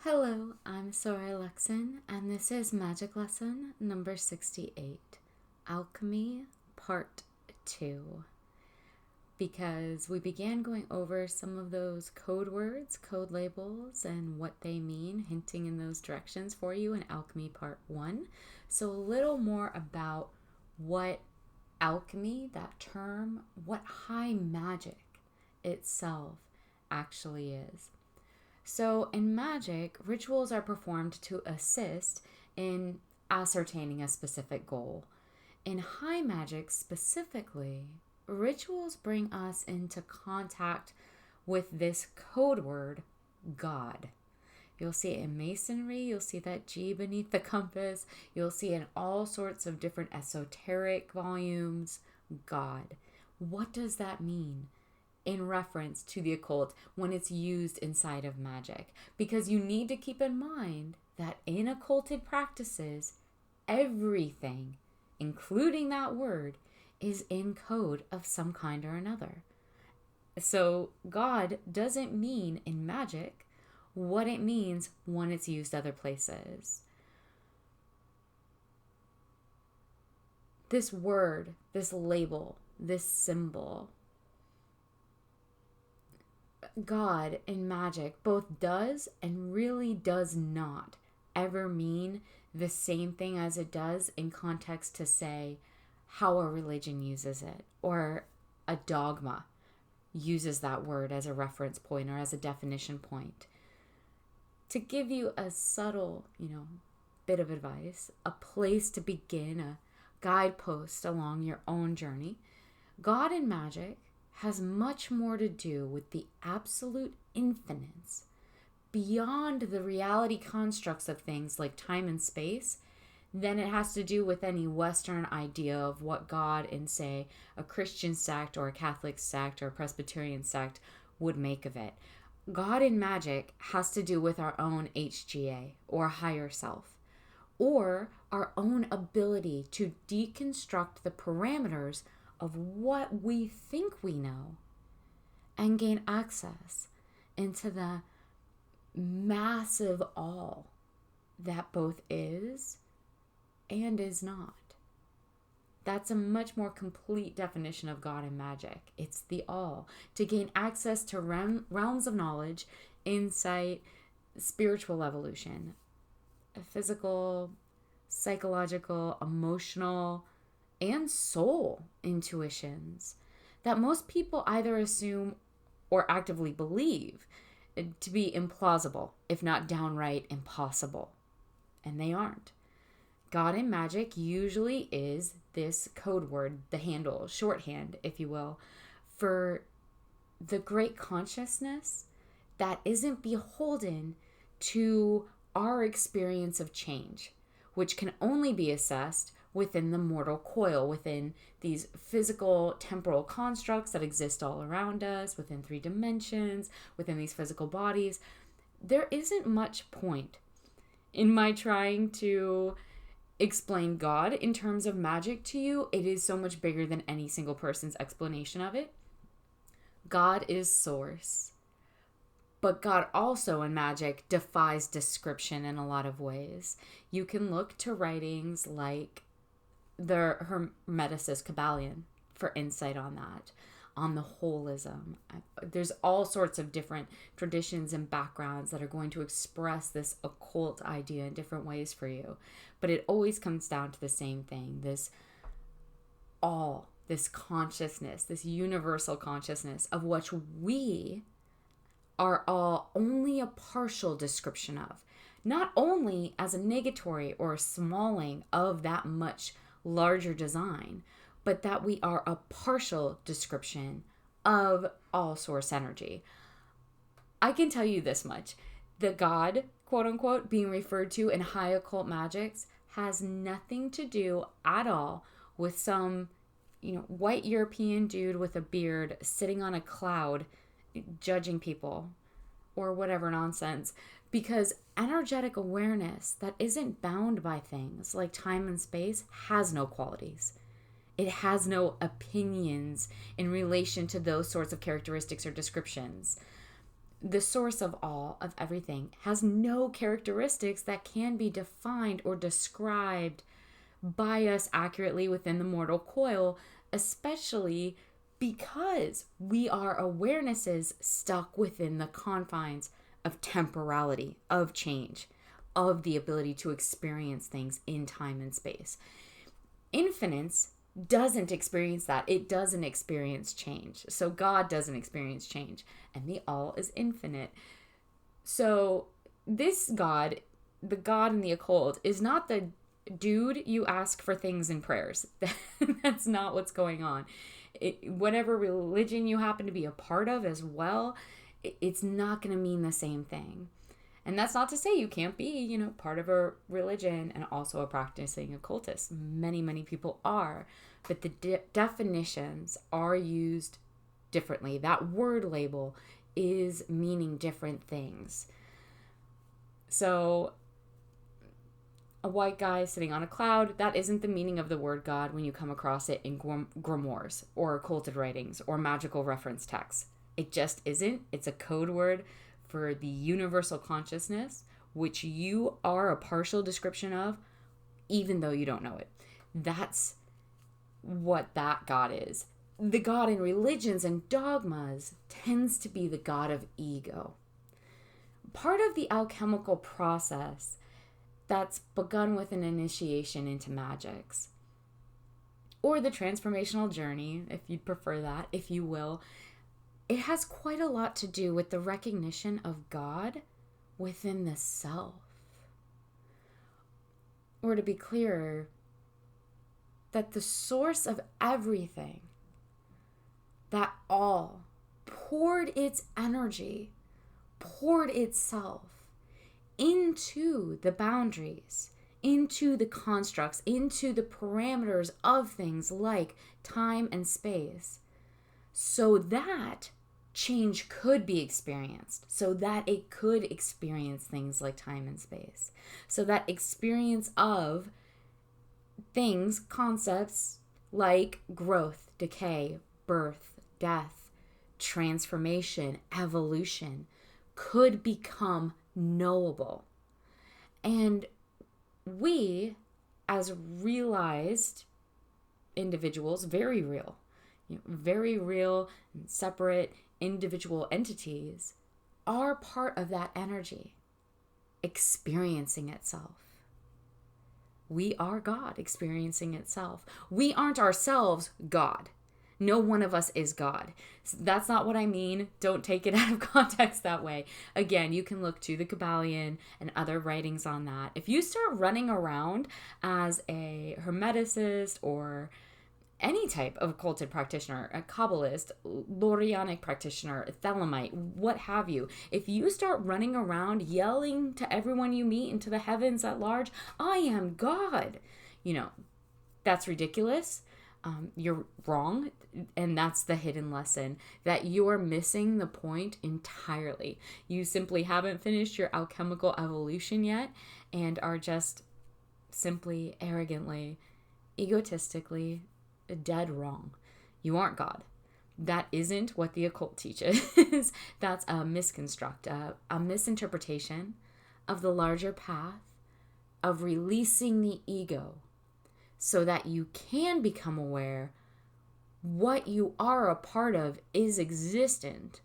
Hello, I'm Soraya Lexon, and this is Magic Lesson number 68, Alchemy Part 2. Because we began going over some of those code words, code labels, and what they mean, hinting in those directions for you in Alchemy Part 1. So a little more about what alchemy, that term, what high magic itself actually is. So, in magic, rituals are performed to assist in ascertaining a specific goal. In high magic specifically, rituals bring us into contact with this code word, God. You'll see it in masonry, you'll see that G beneath the compass, you'll see it in all sorts of different esoteric volumes, God. What does that mean? In reference to the occult when it's used inside of magic. Because you need to keep in mind that in occulted practices, everything, including that word, is in code of some kind or another. So God doesn't mean in magic what it means when it's used other places. This word, this label, this symbol, God in magic both does and really does not ever mean the same thing as it does in context to say how a religion uses it or a dogma uses that word as a reference point or as a definition point. To give you a subtle, bit of advice, a place to begin, a guidepost along your own journey, God in magic has much more to do with the absolute infinite, beyond the reality constructs of things like time and space, than it has to do with any Western idea of what God in, say, a Christian sect or a Catholic sect or a Presbyterian sect would make of it. God in magic has to do with our own HGA or higher self, or our own ability to deconstruct the parameters of what we think we know and gain access into the massive all that both is and is not. That's a much more complete definition of God and magic. It's the all. To gain access to realms of knowledge, insight, spiritual evolution, physical, psychological, emotional, and soul intuitions that most people either assume or actively believe to be implausible, if not downright impossible. And they aren't. God in magic usually is this code word, the handle, shorthand, if you will, for the great consciousness that isn't beholden to our experience of change, which can only be assessed within the mortal coil, within these physical temporal constructs that exist all around us, within 3 dimensions, within these physical bodies. There isn't much point in my trying to explain God in terms of magic to you. It is so much bigger than any single person's explanation of it. God is source. But God also in magic defies description in a lot of ways. You can look to writings like the Hermeticist Kabbalion for insight on that, on the holism. There's all sorts of different traditions and backgrounds that are going to express this occult idea in different ways for you. But it always comes down to the same thing, this all, this consciousness, this universal consciousness of which we are all only a partial description of, not only as a negatory or a smalling of that much larger design, but that we are a partial description of all source energy. I can tell you this much. The God, quote unquote, being referred to in high occult magics has nothing to do at all with some, white European dude with a beard sitting on a cloud judging people or whatever nonsense. Because energetic awareness that isn't bound by things like time and space has no qualities. It has no opinions in relation to those sorts of characteristics or descriptions. the source of all, of everything, has no characteristics that can be defined or described by us accurately within the mortal coil, especially because we are awarenesses stuck within the confines of temporality, of change, of the ability to experience things in time and space. Infinite doesn't experience that. It doesn't experience change. So God doesn't experience change, and the all is infinite. So this God, the God in the occult, is not the dude you ask for things in prayers. That's not what's going on. Whatever religion you happen to be a part of as well, it's not going to mean the same thing. And that's not to say you can't be, part of a religion and also a practicing occultist. Many people are. But the definitions are used differently. That word label is meaning different things. So a white guy sitting on a cloud, that isn't the meaning of the word God when you come across it in grimoires or occulted writings or magical reference texts. It just isn't. It's a code word for the universal consciousness, which you are a partial description of, even though you don't know it. That's what that God is. The God in religions and dogmas tends to be the God of ego. Part of the alchemical process that's begun with an initiation into magics, or the transformational journey, if you'd prefer that, if you will, it has quite a lot to do with the recognition of God within the self. Or to be clearer, that the source of everything, that all, poured its energy, poured itself into the boundaries, into the constructs, into the parameters of things like time and space, so that change could be experienced, so that it could experience things like time and space, so that experience of things, concepts like growth, decay, birth, death, transformation, evolution could become knowable. And we, as realized individuals, very real and separate individual entities, are part of that energy experiencing itself. We are God experiencing itself. We aren't ourselves God. No one of us is God. That's not what I mean. Don't take it out of context that way. Again, you can look to the Kabbalion and other writings on that. If you start running around as a Hermeticist or any type of occulted practitioner, a Kabbalist, Lorianic practitioner, a Thelemite, what have you, if you start running around yelling to everyone you meet and to the heavens at large, I am God, that's ridiculous. You're wrong, and that's the hidden lesson, that you're missing the point entirely. You simply haven't finished your alchemical evolution yet and are just simply, arrogantly, egotistically dead wrong. You aren't God. That isn't what the occult teaches. That's a misconstruct, a misinterpretation of the larger path of releasing the ego so that you can become aware what you are a part of is existent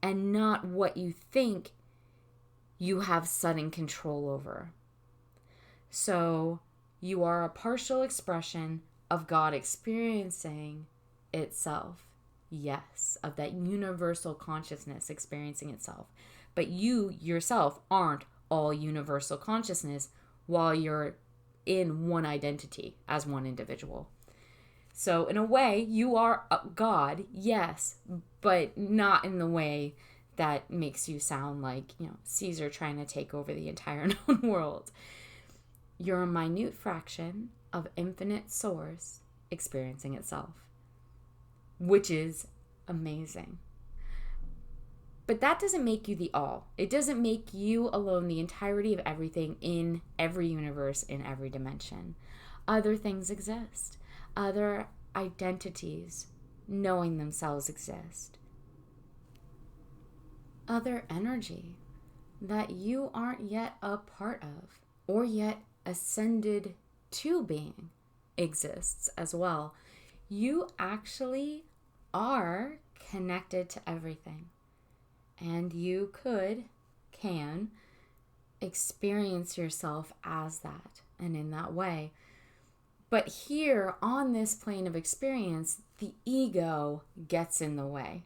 and not what you think you have sudden control over. So you are a partial expression of God experiencing itself. Yes, of that universal consciousness experiencing itself. But you yourself aren't all universal consciousness while you're in one identity as one individual. So in a way, you are God, yes, but not in the way that makes you sound like, Caesar trying to take over the entire known world. You're a minute fraction of infinite source experiencing itself, which is amazing. But that doesn't make you the all. It doesn't make you alone the entirety of everything in every universe, in every dimension. Other things exist. Other identities knowing themselves exist. other energy that you aren't yet a part of or yet ascended to being exists as well. You actually are connected to everything, and you can experience yourself as that and in that way. But here on this plane of experience, the ego gets in the way.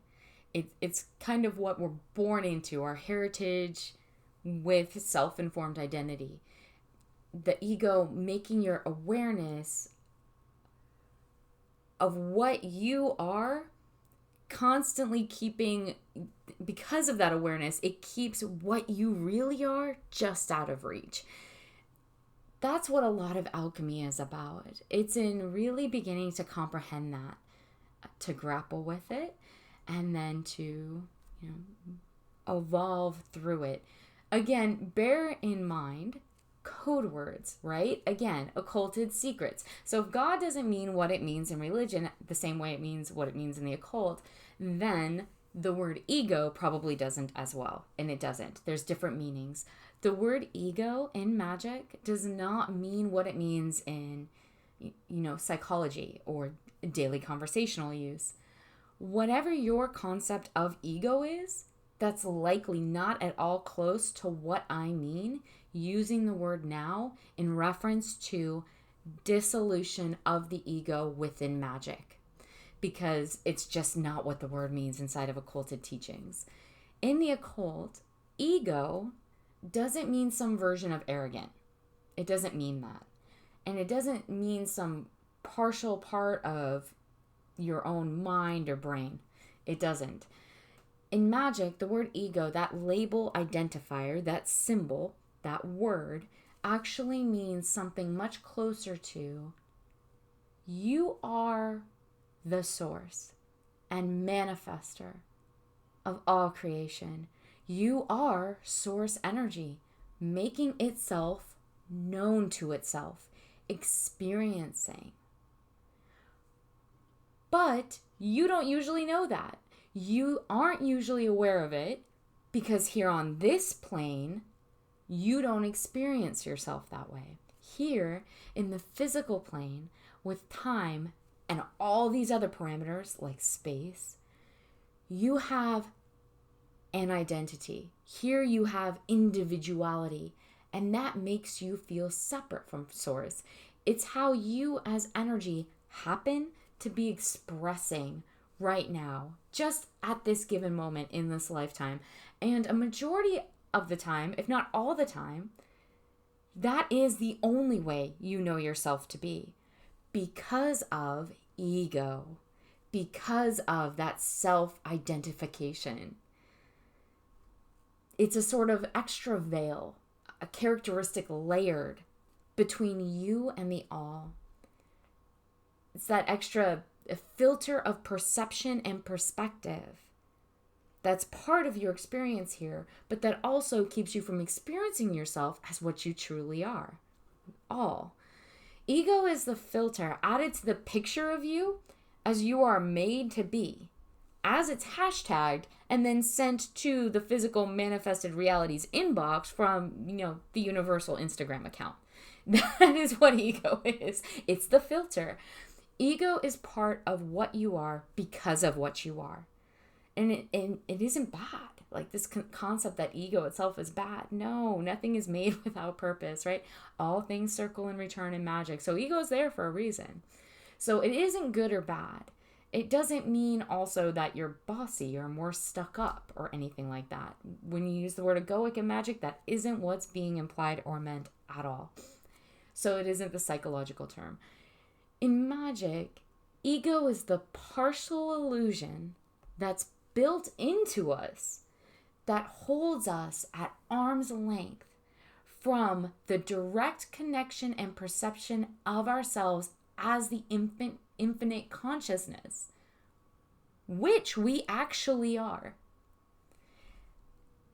It's kind of what we're born into, our heritage with self-informed identity. The ego making your awareness of what you are constantly keeping, because of that awareness, it keeps what you really are just out of reach. That's what a lot of alchemy is about. It's in really beginning to comprehend that, to grapple with it, and then to, evolve through it. Again, bear in mind code words, right? Again, occulted secrets. So if God doesn't mean what it means in religion the same way it means what it means in the occult, then the word ego probably doesn't as well. And it doesn't. There's different meanings. The word ego in magic does not mean what it means in, psychology or daily conversational use. Whatever your concept of ego is, that's likely not at all close to what I mean using the word now in reference to dissolution of the ego within magic, because it's just not what the word means inside of occulted teachings. In the occult, ego doesn't mean some version of arrogant. It doesn't mean that. And it doesn't mean some partial part of your own mind or brain. It doesn't. In magic, the word ego, that label identifier, that symbol, that word, actually means something much closer to you are the source and manifester of all creation. You are source energy, making itself known to itself, experiencing. But you don't usually know that. You aren't usually aware of it because here on this plane, you don't experience yourself that way. Here in the physical plane, with time and all these other parameters like space, you have an identity. Here you have individuality, and that makes you feel separate from source. It's how you as energy happen to be expressing right now, just at this given moment in this lifetime. And a majority of the time, if not all the time, that is the only way you know yourself to be, because of ego, because of that self-identification. It's a sort of extra veil, a characteristic layered between you and the all. It's that extra filter of perception and perspective that's part of your experience here, but that also keeps you from experiencing yourself as what you truly are. All. Ego is the filter added to the picture of you as you are made to be, as it's hashtagged and then sent to the physical manifested realities inbox from, the universal Instagram account. That is what ego is. It's the filter. Ego is part of what you are because of what you are. And it isn't bad. Like this concept that ego itself is bad. No, nothing is made without purpose, right? All things circle and return in magic. So ego is there for a reason. So it isn't good or bad. It doesn't mean also that you're bossy or more stuck up or anything like that. When you use the word egoic in magic, that isn't what's being implied or meant at all. So it isn't the psychological term. In magic, ego is the partial illusion that's built into us that holds us at arm's length from the direct connection and perception of ourselves as the infinite consciousness, which we actually are.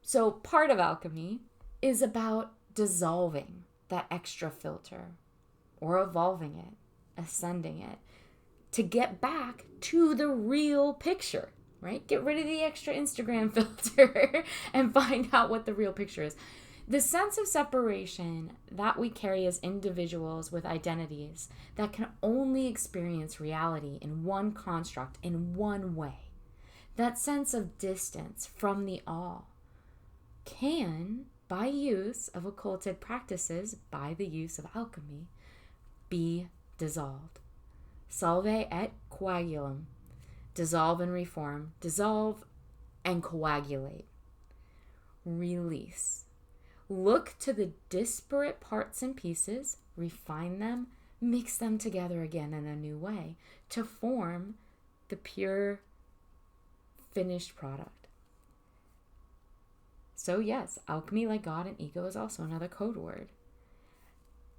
So part of alchemy is about dissolving that extra filter or evolving it, ascending it, to get back to the real picture. right? Get rid of the extra Instagram filter and find out what the real picture is. The sense of separation that we carry as individuals with identities that can only experience reality in one construct, in one way, that sense of distance from the all, can, by use of occulted practices, by the use of alchemy, be dissolved. Salve et coagulum. Dissolve and reform. Dissolve and coagulate. Release. Look to the disparate parts and pieces, refine them, mix them together again in a new way to form the pure, finished product. So yes, alchemy, like God and ego, is also another code word.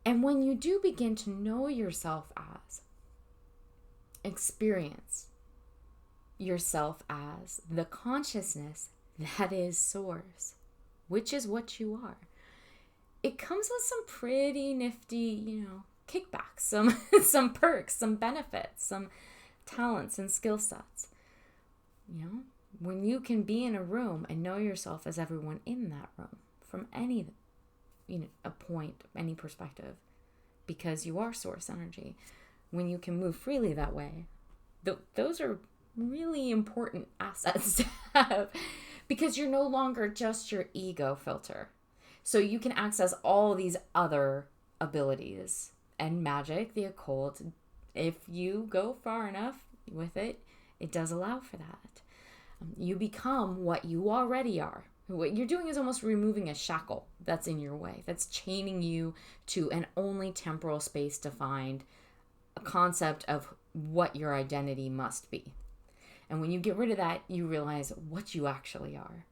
And when you do begin to know yourself as, experience yourself as the consciousness that is source, which is what you are, it comes with some pretty nifty, kickbacks, some perks, some benefits, some talents and skill sets. When you can be in a room and know yourself as everyone in that room from any, a point, any perspective, because you are source energy, when you can move freely that way, those are really important assets to have, because you're no longer just your ego filter. So you can access all these other abilities and magic, the occult. If you go far enough with it, it does allow for that. You become what you already are. What you're doing is almost removing a shackle that's in your way, that's chaining you to an only temporal space defined a concept of what your identity must be. And when you get rid of that, you realize what you actually are.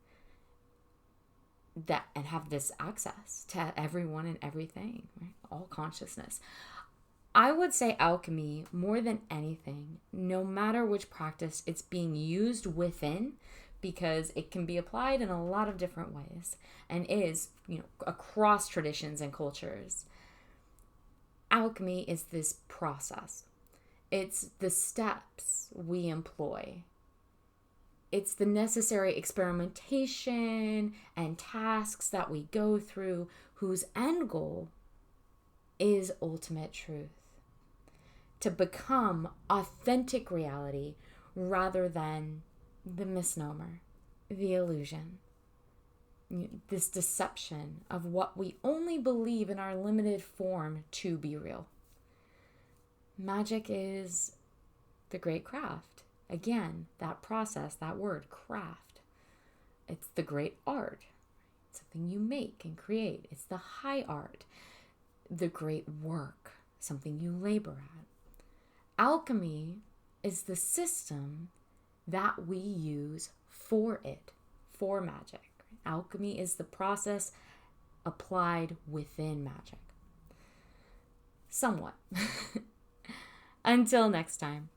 That and have this access to everyone and everything, right? All consciousness. I would say alchemy, more than anything, no matter which practice it's being used within, because it can be applied in a lot of different ways and is, across traditions and cultures. Alchemy is this process. It's the steps we employ. It's the necessary experimentation and tasks that we go through, whose end goal is ultimate truth. To become authentic reality rather than the misnomer, the illusion, this deception of what we only believe in our limited form to be real. Magic is the great craft. Again, that process, that word, craft. It's the great art. It's something you make and create. It's the high art, the great work, something you labor at. Alchemy is the system that we use for it, for magic. Alchemy is the process applied within magic. Somewhat. Until next time.